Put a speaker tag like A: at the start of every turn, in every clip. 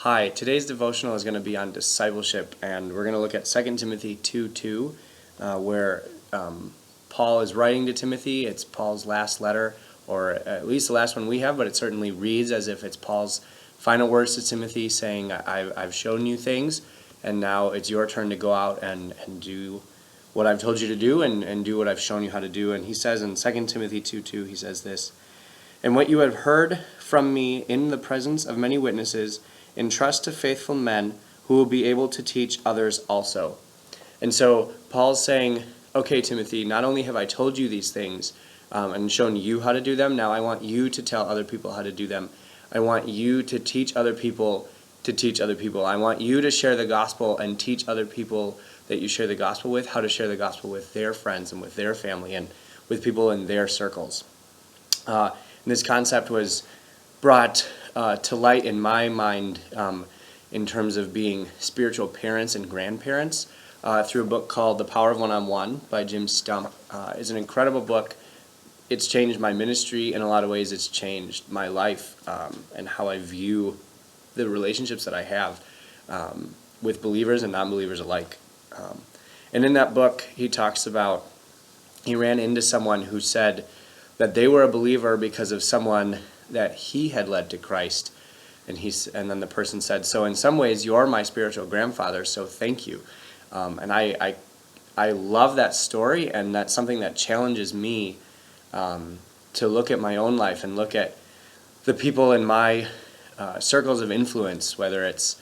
A: Hi, today's devotional is going to be on discipleship, and we're going to look at 2 Timothy 2:2, where Paul is writing to Timothy. It's Paul's last letter, or at least the last one we have, but it certainly reads as if it's Paul's final words to Timothy, saying, I've shown you things, and now it's your turn to go out and do what I've told you to do, and do what I've shown you how to do. And he says in 2 Timothy 2:2, he says this, "And what you have heard from me in the presence of many witnesses, entrust to faithful men who will be able to teach others also." And so Paul's saying, okay, Timothy, not only have I told you these things and shown you how to do them, now I want you to tell other people how to do them. I want you to teach other people to teach other people. I want you to share the gospel and teach other people that you share the gospel with how to share the gospel with their friends and with their family and with people in their circles. And this concept was brought to light in my mind in terms of being spiritual parents and grandparents through a book called The Power of One-on-One by Jim Stump. It's an incredible book. It's changed my ministry in a lot of ways. It's changed my life and how I view the relationships that I have with believers and non-believers alike. And in that book, he talks about, he ran into someone who said that they were a believer because of someone that he had led to Christ. And then the person said, "So in some ways, you're my spiritual grandfather, so thank you." And I love that story, and that's something that challenges me to look at my own life and look at the people in my circles of influence, whether it's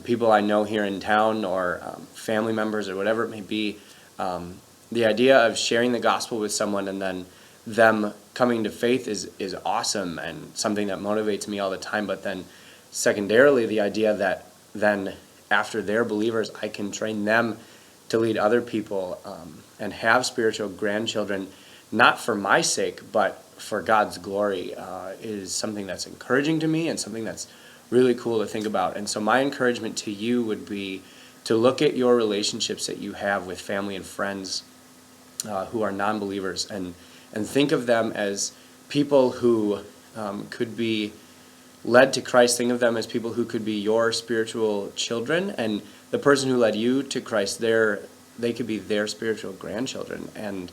A: people I know here in town or family members or whatever it may be. The idea of sharing the gospel with someone and then them coming to faith is awesome and something that motivates me all the time. But then secondarily, the idea that then after they're believers, I can train them to lead other people and have spiritual grandchildren, not for my sake, but for God's glory, is something that's encouraging to me and something that's really cool to think about. And so my encouragement to you would be to look at your relationships that you have with family and friends who are non-believers and think of them as people who could be led to Christ. Think of them as people who could be your spiritual children, and the person who led you to Christ, they could be their spiritual grandchildren. And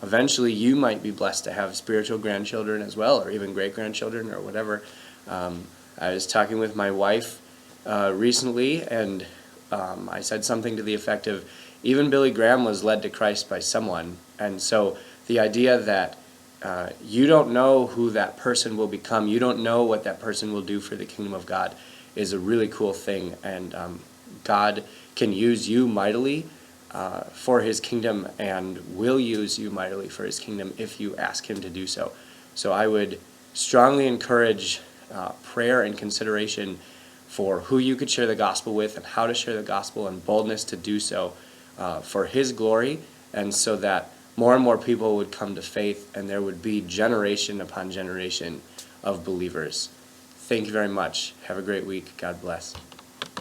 A: eventually you might be blessed to have spiritual grandchildren as well, or even great-grandchildren or whatever. I was talking with my wife recently, and I said something to the effect of, even Billy Graham was led to Christ by someone. And so the idea that you don't know who that person will become, you don't know what that person will do for the kingdom of God, is a really cool thing. And God can use you mightily for his kingdom, and will use you mightily for his kingdom if you ask him to do so. So I would strongly encourage prayer and consideration for who you could share the gospel with and how to share the gospel, and boldness to do so for his glory, and so that more and more people would come to faith, and there would be generation upon generation of believers. Thank you very much. Have a great week. God bless.